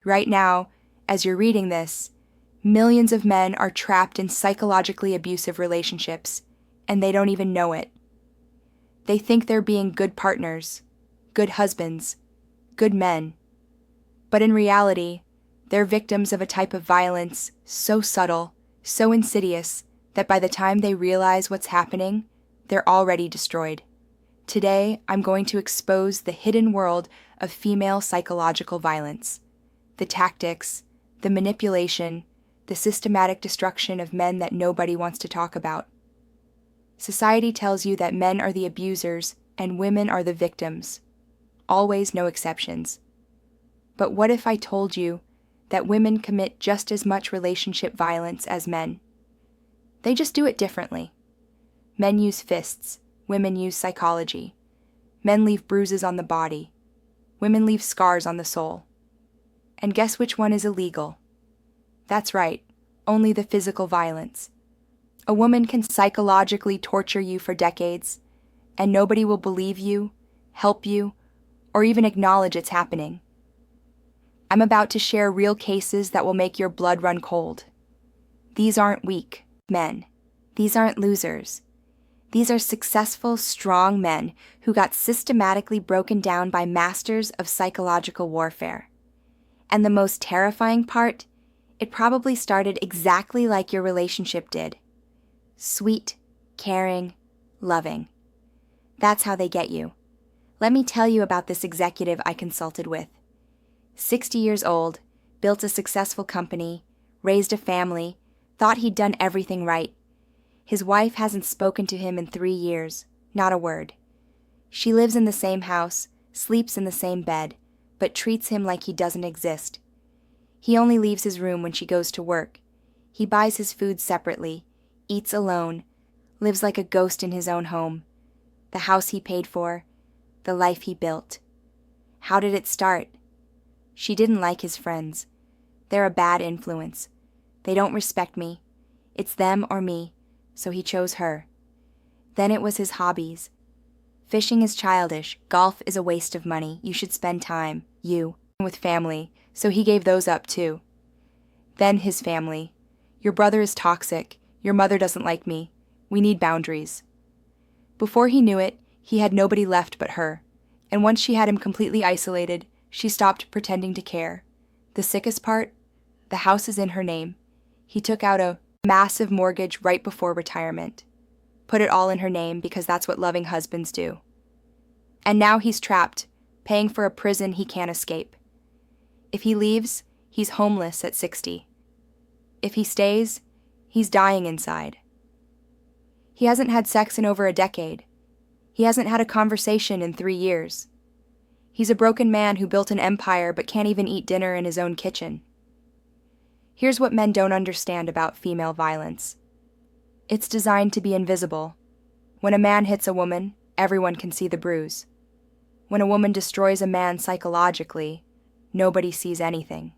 Right now, as you're reading this, millions of men are trapped in psychologically abusive relationships, and they don't even know it. They think they're being good partners, good husbands, good men. But in reality, they're victims of a type of violence so subtle, so insidious, that by the time they realize what's happening, they're already destroyed. Today, I'm going to expose the hidden world of female psychological violence, the tactics, the manipulation, the systematic destruction of men that nobody wants to talk about. Society tells you that men are the abusers and women are the victims. Always no exceptions. But what if I told you that women commit just as much relationship violence as men? They just do it differently. Men use fists, women use psychology. Men leave bruises on the body. Women leave scars on the soul. And guess which one is illegal? That's right, only the physical violence. A woman can psychologically torture you for decades, and nobody will believe you, help you, or even acknowledge it's happening. I'm about to share real cases that will make your blood run cold. These aren't weak men. These aren't losers. These are successful, strong men who got systematically broken down by masters of psychological warfare. And the most terrifying part, it probably started exactly like your relationship did. Sweet, caring, loving. That's how they get you. Let me tell you about this executive I consulted with. 60 years old, built a successful company, raised a family, thought he'd done everything right. His wife hasn't spoken to him in 3 years, not a word. She lives in the same house, sleeps in the same bed, but treats him like he doesn't exist. He only leaves his room when she goes to work. He buys his food separately, eats alone, lives like a ghost in his own home. The house he paid for, the life he built. How did it start? She didn't like his friends. They're a bad influence. They don't respect me. It's them or me, so he chose her. Then it was his hobbies. Fishing is childish, golf is a waste of money, you should spend time, with family, so he gave those up too. Then his family. Your brother is toxic, your mother doesn't like me, we need boundaries. Before he knew it, he had nobody left but her, and once she had him completely isolated, she stopped pretending to care. The sickest part? The house is in her name. He took out a massive mortgage right before retirement. Put it all in her name because that's what loving husbands do. And now he's trapped, paying for a prison he can't escape. If he leaves, he's homeless at 60. If he stays, he's dying inside. He hasn't had sex in over a decade. He hasn't had a conversation in 3 years. He's a broken man who built an empire but can't even eat dinner in his own kitchen. Here's what men don't understand about female violence. It's designed to be invisible. When a man hits a woman, everyone can see the bruise. When a woman destroys a man psychologically, nobody sees anything.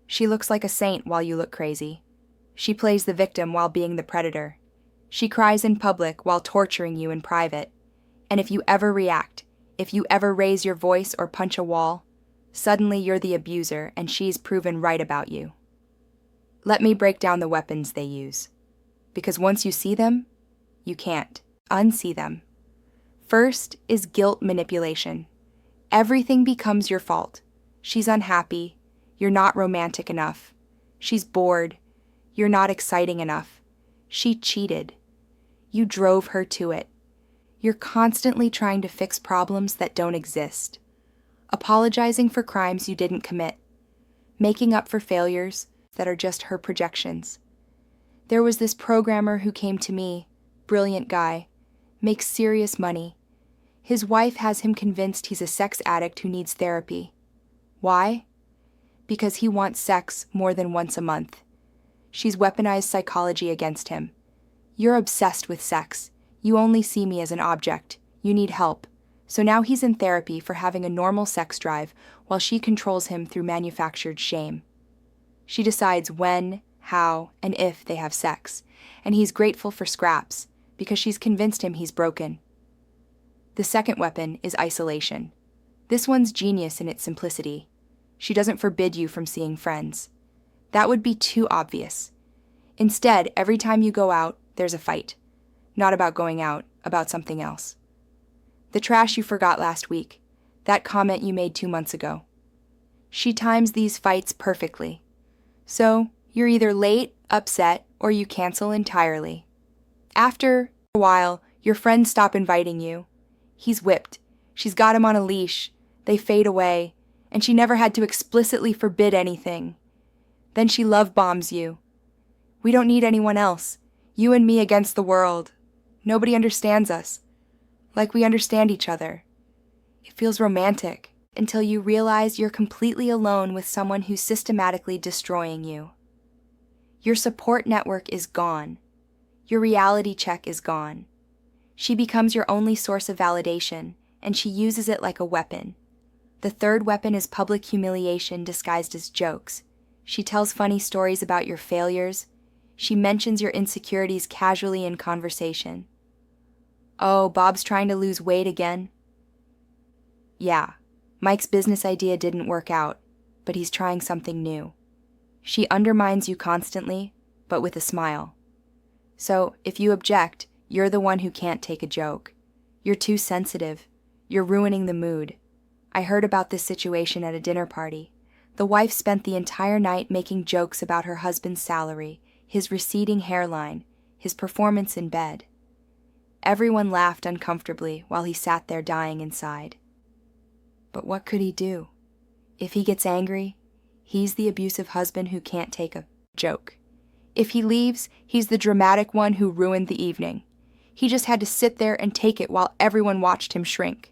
She looks like a saint while you look crazy. She plays the victim while being the predator. She cries in public while torturing you in private. And if you ever react, if you ever raise your voice or punch a wall, suddenly you're the abuser and she's proven right about you. Let me break down the weapons they use. Because once you see them, you can't unsee them. First is guilt manipulation. Everything becomes your fault. She's unhappy. You're not romantic enough. She's bored. You're not exciting enough. She cheated. You drove her to it. You're constantly trying to fix problems that don't exist. Apologizing for crimes you didn't commit. Making up for failures that are just her projections. There was this programmer who came to me, brilliant guy, makes serious money. His wife has him convinced he's a sex addict who needs therapy. Why? Because he wants sex more than once a month. She's weaponized psychology against him. You're obsessed with sex. You only see me as an object. You need help. So now he's in therapy for having a normal sex drive while she controls him through manufactured shame. She decides when, how, and if they have sex, and he's grateful for scraps because she's convinced him he's broken. The second weapon is isolation. This one's genius in its simplicity. She doesn't forbid you from seeing friends. That would be too obvious. Instead, every time you go out, there's a fight. Not about going out, about something else. The trash you forgot last week. That comment you made 2 months ago. She times these fights perfectly. So, you're either late, upset, or you cancel entirely. After a while, your friends stop inviting you. He's whipped. She's got him on a leash. They fade away, and she never had to explicitly forbid anything. Then she love bombs you. We don't need anyone else. You and me against the world. Nobody understands us. Like we understand each other. It feels romantic until you realize you're completely alone with someone who's systematically destroying you. Your support network is gone. Your reality check is gone. She becomes your only source of validation, and she uses it like a weapon. The third weapon is public humiliation disguised as jokes. She tells funny stories about your failures. She mentions your insecurities casually in conversation. Oh, Bob's trying to lose weight again. Yeah, Mike's business idea didn't work out, but he's trying something new. She undermines you constantly, but with a smile. So, if you object, you're the one who can't take a joke. You're too sensitive. You're ruining the mood. I heard about this situation at a dinner party. The wife spent the entire night making jokes about her husband's salary, his receding hairline, his performance in bed. Everyone laughed uncomfortably while he sat there dying inside. But what could he do? If he gets angry, he's the abusive husband who can't take a joke. If he leaves, he's the dramatic one who ruined the evening. He just had to sit there and take it while everyone watched him shrink.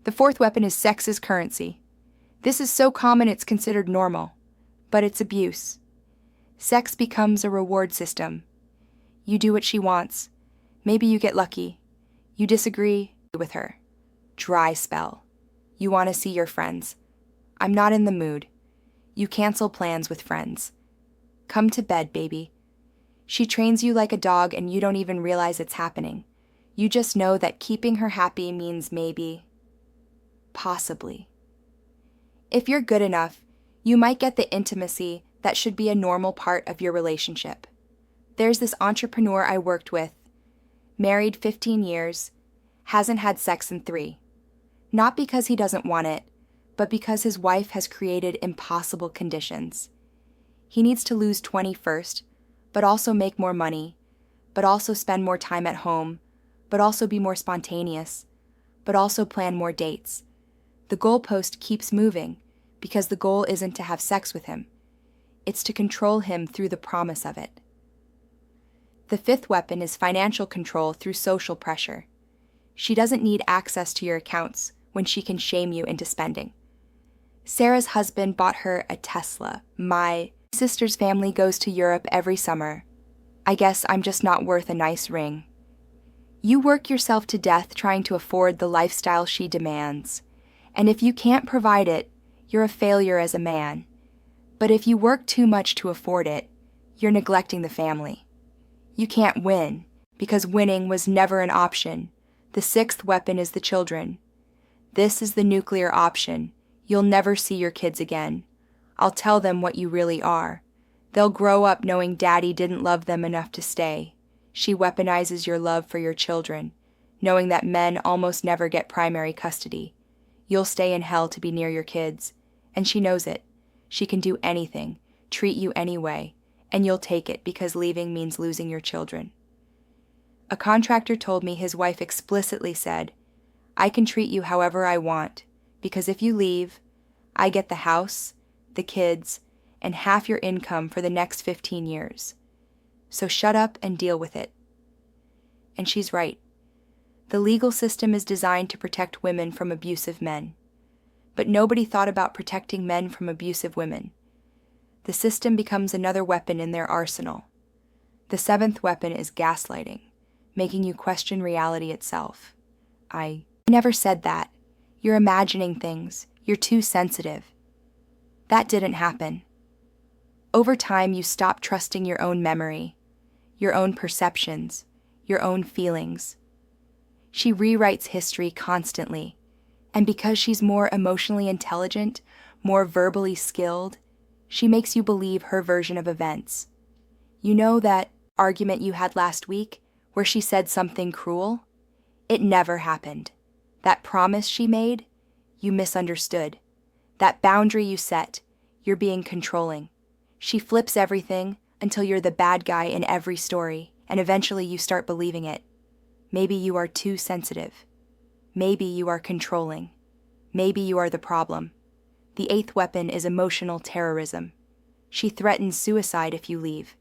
The fourth weapon is sex as currency. This is so common it's considered normal, but it's abuse. Sex becomes a reward system. You do what she wants. Maybe you get lucky. You disagree with her. Dry spell. You want to see your friends. I'm not in the mood. You cancel plans with friends. Come to bed, baby. She trains you like a dog and you don't even realize it's happening. You just know that keeping her happy means maybe, possibly. If you're good enough, you might get the intimacy that should be a normal part of your relationship. There's this entrepreneur I worked with, married 15 years, hasn't had sex in 3. Not because he doesn't want it, but because his wife has created impossible conditions. He needs to lose 20 first, but also make more money, but also spend more time at home, but also be more spontaneous, but also plan more dates. The goalpost keeps moving because the goal isn't to have sex with him. It's to control him through the promise of it. The fifth weapon is financial control through social pressure. She doesn't need access to your accounts when she can shame you into spending. Sarah's husband bought her a Tesla. My sister's family goes to Europe every summer. I guess I'm just not worth a nice ring. You work yourself to death trying to afford the lifestyle she demands. And if you can't provide it, you're a failure as a man. But if you work too much to afford it, you're neglecting the family. You can't win, because winning was never an option. The sixth weapon is the children. This is the nuclear option. You'll never see your kids again. I'll tell them what you really are. They'll grow up knowing Daddy didn't love them enough to stay. She weaponizes your love for your children, knowing that men almost never get primary custody. You'll stay in hell to be near your kids, and she knows it. She can do anything, treat you anyway, and you'll take it because leaving means losing your children. A contractor told me his wife explicitly said, I can treat you however I want, because if you leave, I get the house, the kids, and half your income for the next 15 years. So shut up and deal with it. And she's right. The legal system is designed to protect women from abusive men. But nobody thought about protecting men from abusive women. The system becomes another weapon in their arsenal. The seventh weapon is gaslighting, making you question reality itself. I never said that. You're imagining things. You're too sensitive. That didn't happen. Over time, you stop trusting your own memory, your own perceptions, your own feelings. She rewrites history constantly, and because she's more emotionally intelligent, more verbally skilled, she makes you believe her version of events. You know that argument you had last week where she said something cruel? It never happened. That promise she made, you misunderstood. That boundary you set, you're being controlling. She flips everything until you're the bad guy in every story, and eventually you start believing it. Maybe you are too sensitive. Maybe you are controlling. Maybe you are the problem. The eighth weapon is emotional terrorism. She threatens suicide if you leave.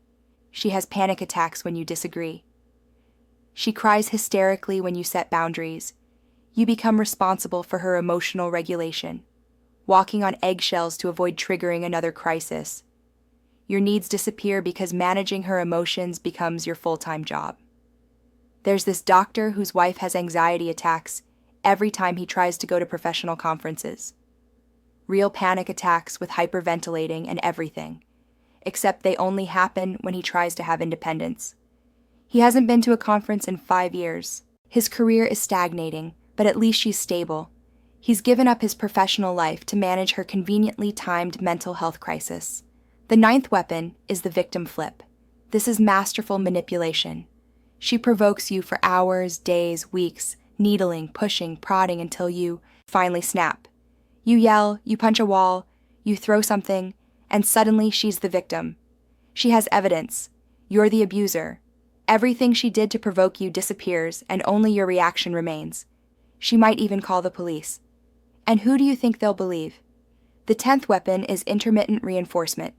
She has panic attacks when you disagree. She cries hysterically when you set boundaries. You become responsible for her emotional regulation, walking on eggshells to avoid triggering another crisis. Your needs disappear because managing her emotions becomes your full-time job. There's this doctor whose wife has anxiety attacks every time he tries to go to professional conferences. Real panic attacks with hyperventilating and everything, except they only happen when he tries to have independence. He hasn't been to a conference in 5 years. His career is stagnating, but at least she's stable. He's given up his professional life to manage her conveniently timed mental health crisis. The ninth weapon is the victim flip. This is masterful manipulation. She provokes you for hours, days, weeks, needling, pushing, prodding until you finally snap. You yell, you punch a wall, you throw something, and suddenly she's the victim. She has evidence. You're the abuser. Everything she did to provoke you disappears, and only your reaction remains. She might even call the police. And who do you think they'll believe? The 10th weapon is intermittent reinforcement,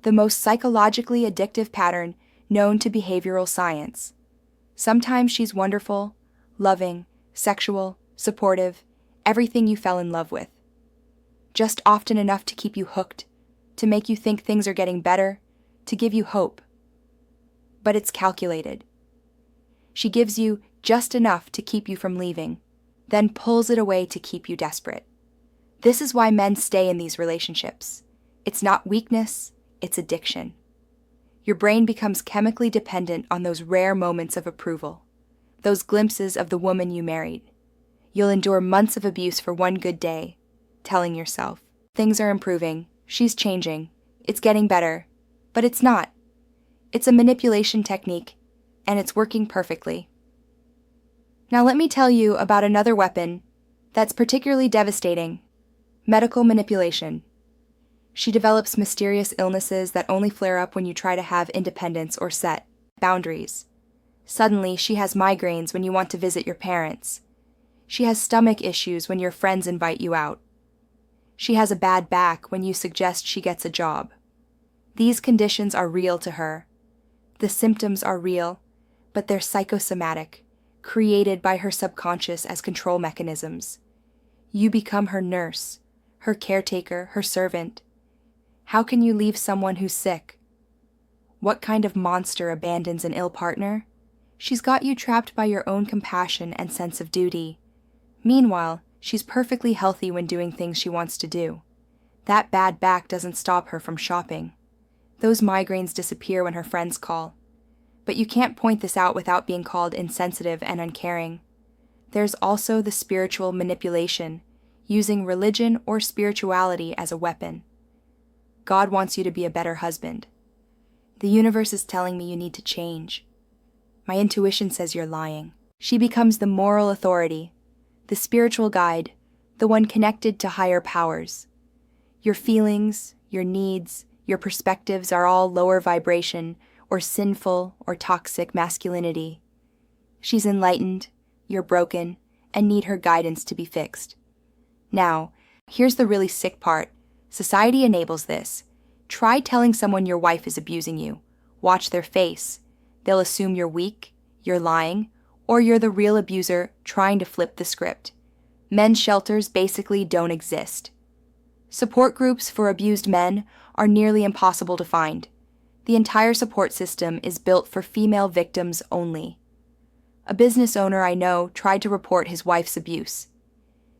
the most psychologically addictive pattern known to behavioral science. Sometimes she's wonderful, loving, sexual, supportive, everything you fell in love with. Just often enough to keep you hooked, to make you think things are getting better, to give you hope. But it's calculated. She gives you just enough to keep you from leaving, then pulls it away to keep you desperate. This is why men stay in these relationships. It's not weakness, it's addiction. Your brain becomes chemically dependent on those rare moments of approval, those glimpses of the woman you married. You'll endure months of abuse for one good day, telling yourself, things are improving, she's changing, it's getting better, but it's not. It's a manipulation technique, and it's working perfectly. Now let me tell you about another weapon that's particularly devastating: medical manipulation. She develops mysterious illnesses that only flare up when you try to have independence or set boundaries. Suddenly, she has migraines when you want to visit your parents. She has stomach issues when your friends invite you out. She has a bad back when you suggest she gets a job. These conditions are real to her. The symptoms are real, but they're psychosomatic, created by her subconscious as control mechanisms. You become her nurse, her caretaker, her servant. How can you leave someone who's sick? What kind of monster abandons an ill partner? She's got you trapped by your own compassion and sense of duty. Meanwhile, she's perfectly healthy when doing things she wants to do. That bad back doesn't stop her from shopping. Those migraines disappear when her friends call. But you can't point this out without being called insensitive and uncaring. There's also the spiritual manipulation, using religion or spirituality as a weapon. God wants you to be a better husband. The universe is telling me you need to change. My intuition says you're lying. She becomes the moral authority, the spiritual guide, the one connected to higher powers. Your feelings, your needs, your perspectives are all lower vibration or sinful or toxic masculinity. She's enlightened, you're broken, and need her guidance to be fixed. Now, here's the really sick part. Society enables this. Try telling someone your wife is abusing you. Watch their face. They'll assume you're weak, you're lying, or you're the real abuser trying to flip the script. Men's shelters basically don't exist. Support groups for abused men are nearly impossible to find. The entire support system is built for female victims only. A business owner I know tried to report his wife's abuse.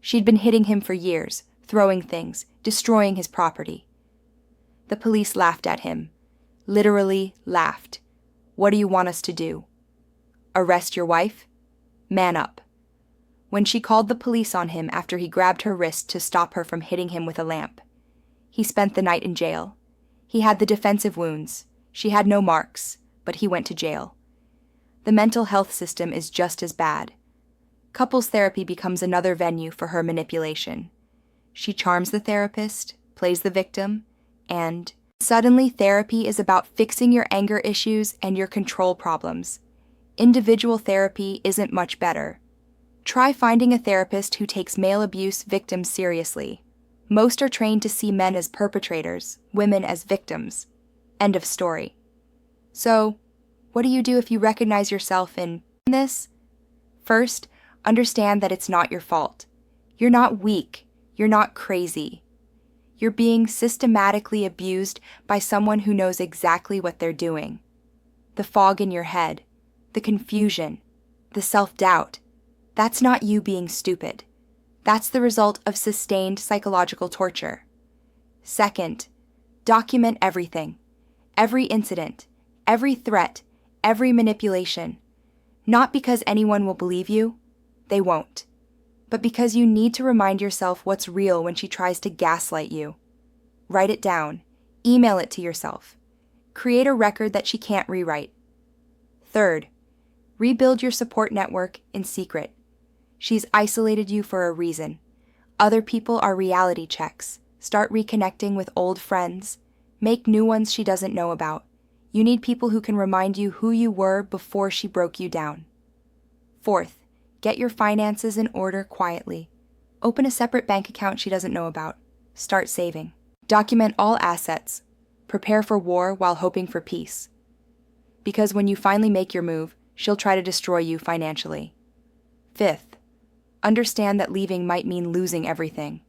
She'd been hitting him for years, throwing things, destroying his property. The police laughed at him. Literally laughed. What do you want us to do? Arrest your wife? Man up. When she called the police on him after he grabbed her wrist to stop her from hitting him with a lamp, He spent the night in jail. He had the defensive wounds. She had no marks, but he went to jail. The mental health system is just as bad. Couples therapy becomes another venue for her manipulation. She charms the therapist, plays the victim, and suddenly therapy is about fixing your anger issues and your control problems. Individual therapy isn't much better. Try finding a therapist who takes male abuse victims seriously. Most are trained to see men as perpetrators, women as victims. End of story. So, what do you do if you recognize yourself in this? First, understand that it's not your fault. You're not weak. You're not crazy. You're being systematically abused by someone who knows exactly what they're doing. The fog in your head, the confusion, the self-doubt, that's not you being stupid. That's the result of sustained psychological torture. Second, document everything. Every incident, every threat, every manipulation. Not because anyone will believe you, they won't, but because you need to remind yourself what's real when she tries to gaslight you. Write it down. Email it to yourself. Create a record that she can't rewrite. Third, rebuild your support network in secret. She's isolated you for a reason. Other people are reality checks. Start reconnecting with old friends. Make new ones she doesn't know about. You need people who can remind you who you were before she broke you down. Fourth, get your finances in order quietly. Open a separate bank account she doesn't know about. Start saving. Document all assets. Prepare for war while hoping for peace. Because when you finally make your move, she'll try to destroy you financially. Fifth, understand that leaving might mean losing everything.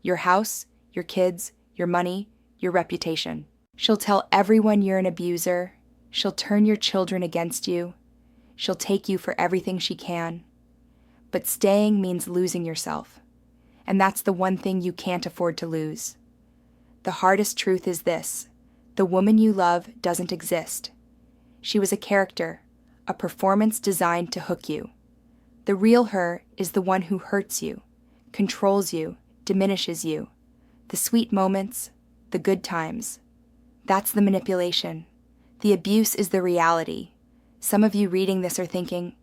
Your house, your kids, your money, your reputation. She'll tell everyone you're an abuser. She'll turn your children against you. She'll take you for everything she can. But staying means losing yourself. And that's the one thing you can't afford to lose. The hardest truth is this: the woman you love doesn't exist. She was a character, a performance designed to hook you. The real her is the one who hurts you, controls you, diminishes you. The sweet moments, the good times. That's the manipulation. The abuse is the reality. Some of you reading this are thinking,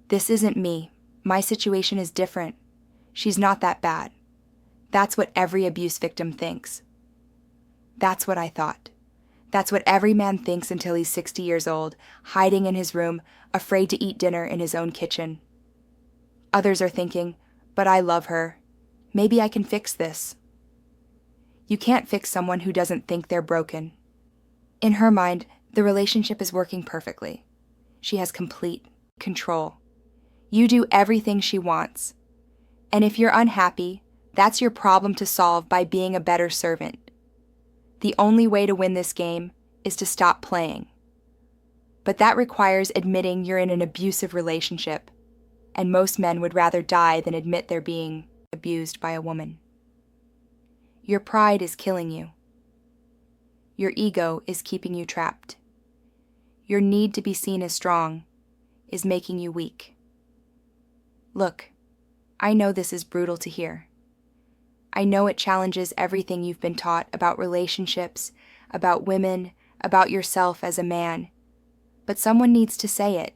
this isn't me. My situation is different. She's not that bad. That's what every abuse victim thinks. That's what I thought. That's what every man thinks until he's 60 years old, hiding in his room, afraid to eat dinner in his own kitchen. Others are thinking, but I love her. Maybe I can fix this. You can't fix someone who doesn't think they're broken. In her mind, the relationship is working perfectly. She has complete control. You do everything she wants. And if you're unhappy, that's your problem to solve by being a better servant. The only way to win this game is to stop playing. But that requires admitting you're in an abusive relationship, and most men would rather die than admit they're being abused by a woman. Your pride is killing you. Your ego is keeping you trapped. Your need to be seen as strong is making you weak. Look, I know this is brutal to hear. I know it challenges everything you've been taught about relationships, about women, about yourself as a man. But someone needs to say it.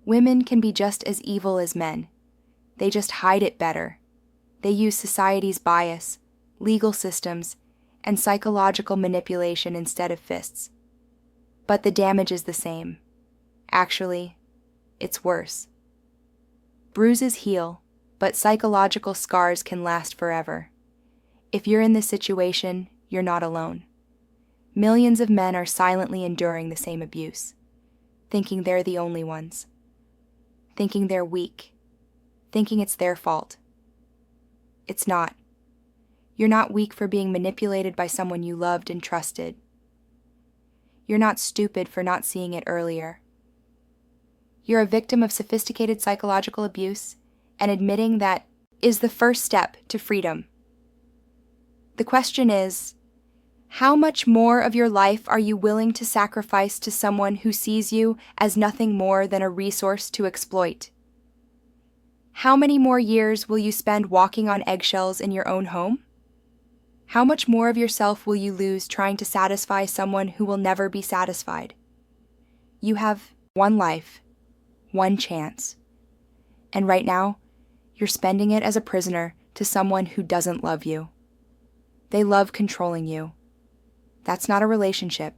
Women can be just as evil as men. They just hide it better. They use society's bias, legal systems, and psychological manipulation instead of fists. But the damage is the same. Actually, it's worse. Bruises heal, but psychological scars can last forever. If you're in this situation, you're not alone. Millions of men are silently enduring the same abuse, thinking they're the only ones, thinking they're weak, thinking it's their fault. It's not. You're not weak for being manipulated by someone you loved and trusted. You're not stupid for not seeing it earlier. You're a victim of sophisticated psychological abuse, and admitting that is the first step to freedom. The question is, how much more of your life are you willing to sacrifice to someone who sees you as nothing more than a resource to exploit? How many more years will you spend walking on eggshells in your own home? How much more of yourself will you lose trying to satisfy someone who will never be satisfied? You have one life, one chance. And right now, you're spending it as a prisoner to someone who doesn't love you. They love controlling you. That's not a relationship.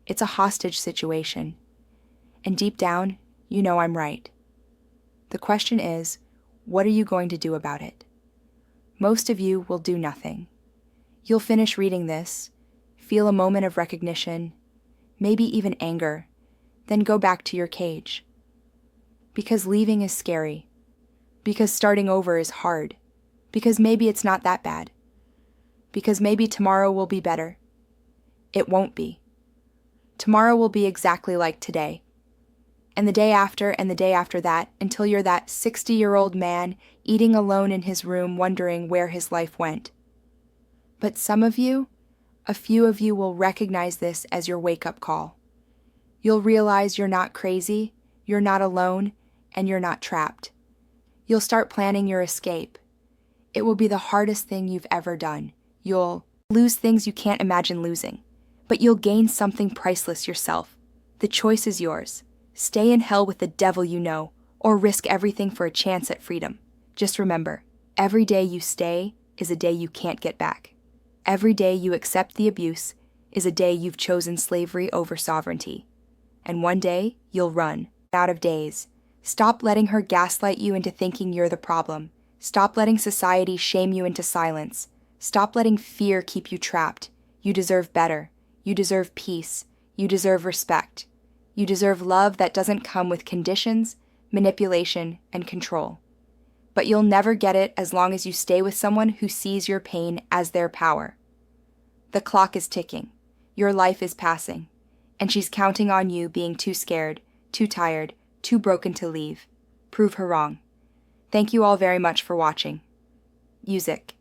It's a hostage situation. And deep down, you know I'm right. The question is, what are you going to do about it? Most of you will do nothing. You'll finish reading this, feel a moment of recognition, maybe even anger, then go back to your cage. Because leaving is scary. Because starting over is hard. Because maybe it's not that bad. Because maybe tomorrow will be better. It won't be. Tomorrow will be exactly like today. And the day after and the day after that, until you're that 60-year-old man eating alone in his room wondering where his life went. But some of you, a few of you will recognize this as your wake-up call. You'll realize you're not crazy, you're not alone, and you're not trapped. You'll start planning your escape. It will be the hardest thing you've ever done. You'll lose things you can't imagine losing, but you'll gain something priceless yourself. The choice is yours. Stay in hell with the devil you know, or risk everything for a chance at freedom. Just remember, every day you stay is a day you can't get back. Every day you accept the abuse is a day you've chosen slavery over sovereignty. And one day, you'll run out of days. Stop letting her gaslight you into thinking you're the problem. Stop letting society shame you into silence. Stop letting fear keep you trapped. You deserve better. You deserve peace. You deserve respect. You deserve love that doesn't come with conditions, manipulation, and control. But you'll never get it as long as you stay with someone who sees your pain as their power. The clock is ticking. Your life is passing. And she's counting on you being too scared, too tired, too broken to leave. Prove her wrong. Thank you all very much for watching. Music.